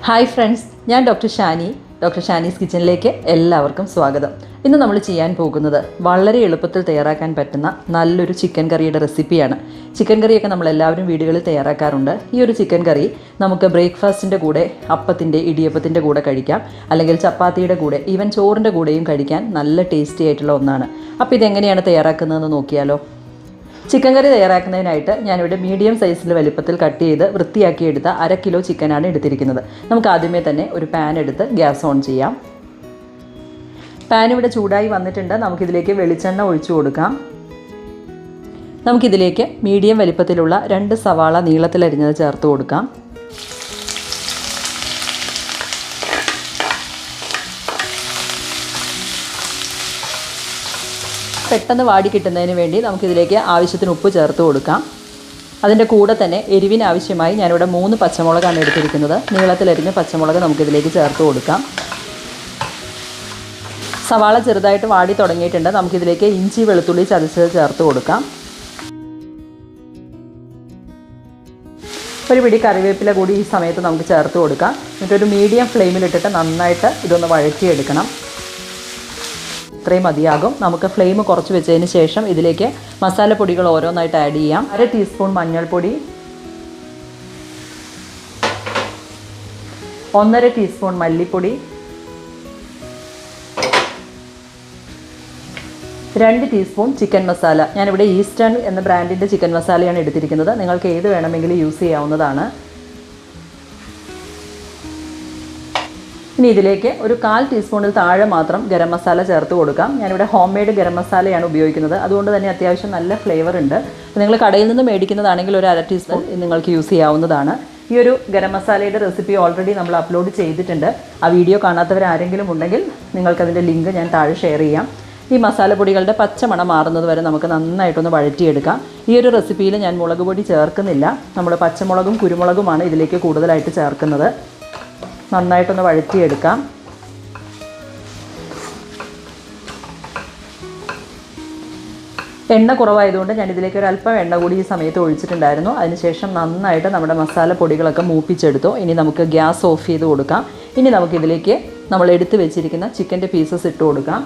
Hi friends, ഞാൻ doctor Shani's കിച്ചണിലേക്ക് എല്ലാവർക്കും സ്വാഗതം. ഇന്ന് നമ്മൾ ചെയ്യാൻ പോകുന്നത് വളരെ എളുപ്പത്തിൽ തയ്യാറാക്കാൻ പറ്റുന്ന നല്ലൊരു ചിക്കൻ കറിയുടെ റെസിപ്പിയാണ്. ചിക്കൻ കറിയൊക്കെ നമ്മളെല്ലാവരും വീടുകളിൽ തയ്യാറാക്കാറുണ്ട്. ഈ ഒരു ചിക്കൻ കറി നമുക്ക് ബ്രേക്ക്ഫാസ്റ്റിൻ്റെ കൂടെ, അപ്പത്തിൻ്റെ, ഇടിയപ്പത്തിൻ്റെ കൂടെ കഴിക്കാം, അല്ലെങ്കിൽ ചപ്പാത്തിയുടെ കൂടെ, ഈവൻ ചോറിൻ്റെ കൂടെയും കഴിക്കാൻ നല്ല ടേസ്റ്റി ആയിട്ടുള്ള ഒന്നാണ്. അപ്പോൾ ഇതെങ്ങനെയാണ് തയ്യാറാക്കുന്നതെന്ന് നോക്കിയാലോ. ചിക്കൻ കറി തയ്യാറാക്കുന്നതിനായിട്ട് ഞാനിവിടെ മീഡിയം സൈസിൽ വലിപ്പത്തിൽ കട്ട് ചെയ്ത് വൃത്തിയാക്കിയെടുത്ത 1/2 കിലോ ചിക്കനാണ് എടുത്തിരിക്കുന്നത്. നമുക്ക് ആദ്യമേ തന്നെ ഒരു പാൻ എടുത്ത് ഗ്യാസ് ഓൺ ചെയ്യാം. പാൻ ഇവിടെ ചൂടായി വന്നിട്ടുണ്ട്. നമുക്കിതിലേക്ക് വെളിച്ചെണ്ണ ഒഴിച്ചു കൊടുക്കാം. നമുക്കിതിലേക്ക് മീഡിയം വലിപ്പത്തിലുള്ള 2 സവാള നീളത്തിലരിഞ്ഞത് ചേർത്ത് കൊടുക്കാം. പെട്ടെന്ന് വാടി കിട്ടുന്നതിന് വേണ്ടി നമുക്കിതിലേക്ക് ആവശ്യത്തിന് ഉപ്പ് ചേർത്ത് കൊടുക്കാം. അതിൻ്റെ കൂടെ തന്നെ എരിവിന് ആവശ്യമായി ഞാനിവിടെ 3 പച്ചമുളകാണ് എടുത്തിരിക്കുന്നത്. നീളത്തിലരിഞ്ഞ പച്ചമുളക് നമുക്കിതിലേക്ക് ചേർത്ത് കൊടുക്കാം. സവാള ചെറുതായിട്ട് വാടി തുടങ്ങിയിട്ടുണ്ട്. നമുക്കിതിലേക്ക് ഇഞ്ചി വെളുത്തുള്ളി ചതച്ചത് ചേർത്ത് കൊടുക്കാം. ഒരു പിടി കറിവേപ്പില കൂടി ഈ സമയത്ത് നമുക്ക് ചേർത്ത് കൊടുക്കാം. എന്നിട്ടൊരു മീഡിയം ഫ്ലെയിമിലിട്ടിട്ട് നന്നായിട്ട് ഇതൊന്ന് വഴറ്റിയെടുക്കണം. ഇത്രയും മതിയാകും. നമുക്ക് ഫ്ലെയിം കുറച്ച് വെച്ചതിന് ശേഷം ഇതിലേക്ക് മസാലപ്പൊടികൾ ഓരോന്നായിട്ട് ആഡ് ചെയ്യാം. 1/2 ടീസ്പൂൺ മഞ്ഞൾപ്പൊടി, 1/2 ടീസ്പൂൺ മല്ലിപ്പൊടി, 2 ടീസ്പൂൺ ചിക്കൻ മസാല. ഞാനിവിടെ ഈസ്റ്റേൺ എന്ന ബ്രാൻഡിൻ്റെ ചിക്കൻ മസാലയാണ് എടുത്തിരിക്കുന്നത്. നിങ്ങൾക്ക് ഏത് വേണമെങ്കിലും യൂസ് ചെയ്യാവുന്നതാണ്. ഇനി ഇതിലേക്ക് ഒരു 1/4 ടീസ്പൂണിൽ താഴെ മാത്രം ഗരം മസാല ചേർത്ത് കൊടുക്കാം. ഞാനിവിടെ ഹോം മെയ്ഡ് ഗരം മസാലയാണ് ഉപയോഗിക്കുന്നത്. അതുകൊണ്ട് തന്നെ അത്യാവശ്യം നല്ല ഫ്ലേവർ ഉണ്ട്. നിങ്ങൾ കടയിൽ നിന്ന് മേടിക്കുന്നതാണെങ്കിൽ ഒരു 1/2 ടീസ്പൂൺ നിങ്ങൾക്ക് യൂസ് ചെയ്യാവുന്നതാണ്. ഈ ഒരു ഗരം മസാലയുടെ റെസിപ്പി ഓൾറെഡി നമ്മൾ അപ്ലോഡ് ചെയ്തിട്ടുണ്ട്. ആ വീഡിയോ കാണാത്തവരാരെങ്കിലും ഉണ്ടെങ്കിൽ നിങ്ങൾക്കതിൻ്റെ ലിങ്ക് ഞാൻ താഴെ ഷെയർ ചെയ്യാം. ഈ മസാലപ്പൊടികളുടെ പച്ചമണം മാറുന്നത് വരെ നമുക്ക് നന്നായിട്ടൊന്ന് വഴറ്റിയെടുക്കാം. ഈ ഒരു റെസിപ്പിയിൽ ഞാൻ മുളക് പൊടി ചേർക്കുന്നില്ല. നമ്മൾ പച്ചമുളകും കുരുമുളകുമാണ് ഇതിലേക്ക് കൂടുതലായിട്ട് ചേർക്കുന്നത്. നന്നായിട്ടൊന്ന് വഴറ്റിയെടുക്കാം. എണ്ണ കുറവായതുകൊണ്ട് ഞാനിതിലേക്ക് ഒരു അല്പം എണ്ണ കൂടി ഈ സമയത്ത് ഒഴിച്ചിട്ടുണ്ടായിരുന്നു. അതിനുശേഷം നന്നായിട്ട് നമ്മുടെ മസാലപ്പൊടികളൊക്കെ മൂപ്പിച്ചെടുത്തു. ഇനി നമുക്ക് ഗ്യാസ് ഓഫ് ചെയ്ത് കൊടുക്കാം. ഇനി നമുക്കിതിലേക്ക് നമ്മൾ എടുത്ത് വെച്ചിരിക്കുന്ന ചിക്കൻ്റെ പീസസ് ഇട്ട് കൊടുക്കാം.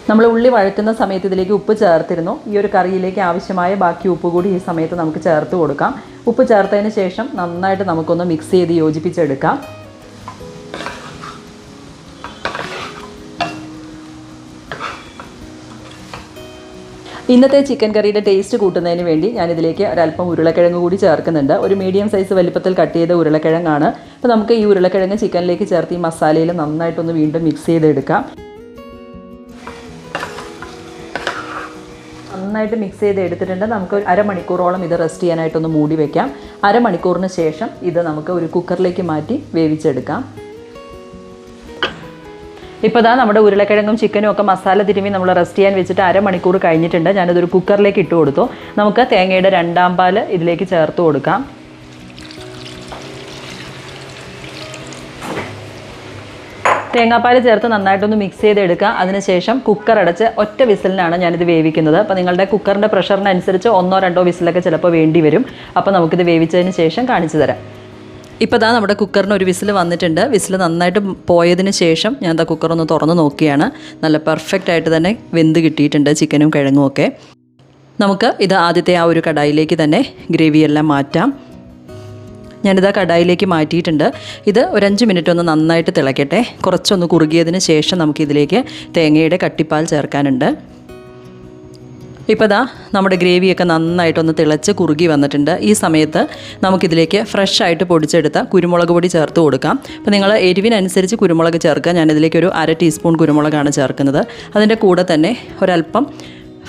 നമ്മൾ ഉള്ളി വഴറ്റുന്ന സമയത്ത് ഇതിലേക്ക് ഉപ്പ് ചേർത്തിരുന്നു. ഈ ഒരു കറിയിലേക്ക് ആവശ്യമായ ബാക്കി ഉപ്പ് കൂടി ഈ സമയത്ത് നമുക്ക് ചേർത്ത് കൊടുക്കാം. ഉപ്പ് ചേർത്തതിന് ശേഷം നന്നായിട്ട് നമുക്കൊന്ന് മിക്സ് ചെയ്ത് യോജിപ്പിച്ചെടുക്കാം. ഇന്നത്തെ ചിക്കൻ കറിയുടെ ടേസ്റ്റ് കൂട്ടുന്നതിന് വേണ്ടി ഞാനിതിലേക്ക് ഒരല്പം ഉരുളക്കിഴങ്ങ് കൂടി ചേർക്കുന്നുണ്ട്. ഒരു മീഡിയം സൈസ് വലിപ്പത്തിൽ കട്ട് ചെയ്ത ഉരുളക്കിഴങ്ങാണ്. അപ്പോൾ നമുക്ക് ഈ ഉരുളക്കിഴങ്ങ് ചിക്കനിലേക്ക് ചേർത്ത് ഈ മസാലയിൽ നന്നായിട്ടൊന്ന് വീണ്ടും മിക്സ് ചെയ്തെടുക്കാം. നന്നായിട്ട് മിക്സ് ചെയ്ത് എടുത്തിട്ടുണ്ട്. നമുക്ക് ഒരു അരമണിക്കൂറോളം ഇത് റെസ്റ്റ് ചെയ്യാനായിട്ടൊന്ന് മൂടി വയ്ക്കാം. അരമണിക്കൂറിന് ശേഷം ഇത് നമുക്ക് ഒരു കുക്കറിലേക്ക് മാറ്റി വേവിച്ചെടുക്കാം. ഇപ്പോൾ ദാ നമ്മുടെ ഉരുളക്കിഴങ്ങും ചിക്കനും ഒക്കെ മസാല തിരുമ്മി നമ്മൾ റെസ്റ്റ് ചെയ്യാൻ വെച്ചിട്ട് അരമണിക്കൂർ കഴിഞ്ഞിട്ടുണ്ട്. ഞാനിതൊരു കുക്കറിലേക്ക് ഇട്ട് കൊടുത്തു. നമുക്ക് തേങ്ങയുടെ 2ാം പാൽ ഇതിലേക്ക് ചേർത്ത് കൊടുക്കാം. തേങ്ങാപ്പാൽ ചേർത്ത് നന്നായിട്ടൊന്ന് മിക്സ് ചെയ്തെടുക്കുക. അതിനുശേഷം കുക്കർ അടച്ച് ഒറ്റ വിസിലിനാണ് ഞാനിത് വേവിക്കുന്നത്. അപ്പോൾ നിങ്ങളുടെ കുക്കറിൻ്റെ പ്രഷറിനനുസരിച്ച് 1-2 വിസിലൊക്കെ ചിലപ്പോൾ വേണ്ടി വരും. അപ്പോൾ നമുക്കിത് വേവിച്ചതിന് ശേഷം കാണിച്ചു തരാം. ഇപ്പോൾ ദാ നമ്മുടെ കുക്കറിന് ഒരു വിസിൽ വന്നിട്ടുണ്ട്. വിസിൽ നന്നായിട്ട് പോയതിന് ശേഷം ഞാൻ ദാ കുക്കറൊന്ന് തുറന്ന് നോക്കിയാണ്. നല്ല പെർഫെക്റ്റ് ആയിട്ട് തന്നെ വെന്ത് കിട്ടിയിട്ടുണ്ട് ചിക്കനും കിഴങ്ങും ഒക്കെ. നമുക്ക് ഇത് ആദ്യത്തെ ആ ഒരു കടായിലേക്ക് തന്നെ ഗ്രേവിയെല്ലാം മാറ്റാം. ഞാനിതാ കടായിലേക്ക് മാറ്റിയിട്ടുണ്ട്. ഇത് ഒരു 5 മിനിറ്റ് ഒന്ന് നന്നായിട്ട് തിളയ്ക്കട്ടെ. കുറച്ചൊന്ന് കുറുകിയതിന് ശേഷം നമുക്കിതിലേക്ക് തേങ്ങയുടെ കട്ടിപ്പാൽ ചേർക്കാനുണ്ട്. ഇപ്പോൾ ദാ നമ്മുടെ ഗ്രേവിയൊക്കെ നന്നായിട്ടൊന്ന് തിളച്ച് കുറുകി വന്നിട്ടുണ്ട്. ഈ സമയത്ത് നമുക്കിതിലേക്ക് ഫ്രഷ് ആയിട്ട് പൊടിച്ചെടുത്ത കുരുമുളക് പൊടി ചേർത്ത് കൊടുക്കാം. അപ്പോൾ നിങ്ങൾ എരിവിനനുസരിച്ച് കുരുമുളക് ചേർക്കുക. ഞാനിതിലേക്ക് ഒരു 1/2 ടീസ്പൂൺ കുരുമുളകാണ് ചേർക്കുന്നത്. അതിൻ്റെ കൂടെ തന്നെ ഒരല്പം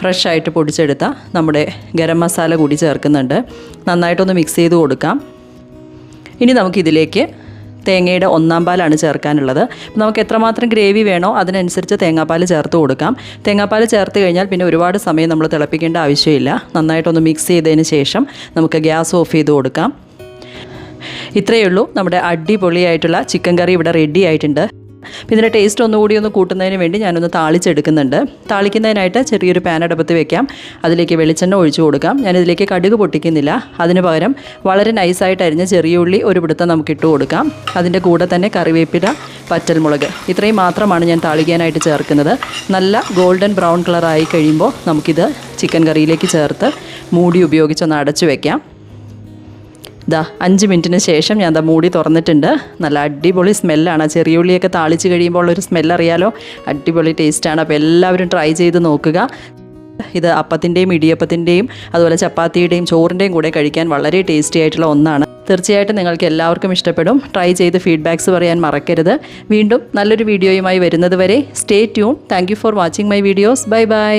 ഫ്രഷ് ആയിട്ട് പൊടിച്ചെടുത്ത നമ്മുടെ ഗരം മസാല കൂടി ചേർക്കുന്നുണ്ട്. നന്നായിട്ടൊന്ന് മിക്സ് ചെയ്ത് കൊടുക്കാം. ഇനി നമുക്കിതിലേക്ക് തേങ്ങയുടെ 1ാം പാലാണ് ചേർക്കാനുള്ളത്. നമുക്ക് എത്രമാത്രം ഗ്രേവി വേണോ അതിനനുസരിച്ച് തേങ്ങാപ്പാൽ ചേർത്ത് കൊടുക്കാം. തേങ്ങാപ്പാൽ ചേർത്ത് കഴിഞ്ഞാൽ പിന്നെ ഒരുപാട് സമയം നമ്മൾ തിളപ്പിക്കേണ്ട ആവശ്യമില്ല. നന്നായിട്ടൊന്ന് മിക്സ് ചെയ്തതിന് ശേഷം നമുക്ക് ഗ്യാസ് ഓഫ് ചെയ്ത് കൊടുക്കാം. ഇത്രയേ ഉള്ളൂ. നമ്മുടെ അടിപൊളിയായിട്ടുള്ള ചിക്കൻ കറി ഇവിടെ റെഡി ആയിട്ടുണ്ട്. അപ്പോൾ ഇതിൻ്റെ ടേസ്റ്റ് ഒന്നുകൂടി ഒന്ന് കൂട്ടുന്നതിന് വേണ്ടി ഞാനൊന്ന് താളിച്ചെടുക്കുന്നുണ്ട്. താളിക്കുന്നതിനായിട്ട് ചെറിയൊരു പാൻ അടുപ്പത്ത് വെക്കാം. അതിലേക്ക് വെളിച്ചെണ്ണ ഒഴിച്ചു കൊടുക്കാം. ഞാനിതിലേക്ക് കടുക് പൊട്ടിക്കുന്നില്ല. അതിന് പകരം വളരെ നൈസായിട്ട് അരിഞ്ഞ ചെറിയ ഉള്ളി ഒരു പിടുത്തം നമുക്ക് ഇട്ട് കൊടുക്കാം. അതിൻ്റെ കൂടെ തന്നെ കറിവേപ്പില, പച്ചൽമുളക് ഇത്രയും മാത്രമാണ് ഞാൻ താളിക്കാനായിട്ട് ചേർക്കുന്നത്. നല്ല ഗോൾഡൻ ബ്രൗൺ കളറായി കഴിയുമ്പോൾ നമുക്കിത് ചിക്കൻ കറിയിലേക്ക് ചേർത്ത് മൂടി ഉപയോഗിച്ചൊന്ന് അടച്ചു വയ്ക്കാം. 5 മിനിറ്റിന് ശേഷം ഞാൻ മൂടി തുറന്നിട്ടുണ്ട്. നല്ല അടിപൊളി സ്മെല്ലാണ്. ചെറിയ ഉള്ളിയൊക്കെ താളിച്ച് കഴിയുമ്പോൾ ഉള്ളൊരു സ്മെല്ലറിയാലോ, അടിപൊളി ടേസ്റ്റാണ്. അപ്പോൾ എല്ലാവരും ട്രൈ ചെയ്ത് നോക്കുക. ഇത് അപ്പത്തിൻ്റെയും ഇടിയപ്പത്തിൻ്റെയും അതുപോലെ ചപ്പാത്തിയുടെയും ചോറിൻ്റെയും കൂടെ കഴിക്കാൻ വളരെ ടേസ്റ്റി ആയിട്ടുള്ള ഒന്നാണ്. തീർച്ചയായിട്ടും നിങ്ങൾക്ക് എല്ലാവർക്കും ഇഷ്ടപ്പെടും. ട്രൈ ചെയ്ത് ഫീഡ്ബാക്ക്സ് പറയാൻ മറക്കരുത്. വീണ്ടും നല്ലൊരു വീഡിയോയുമായി വരുന്നത് വരെ stay tune. Thank you for watching my videos. Bye bye.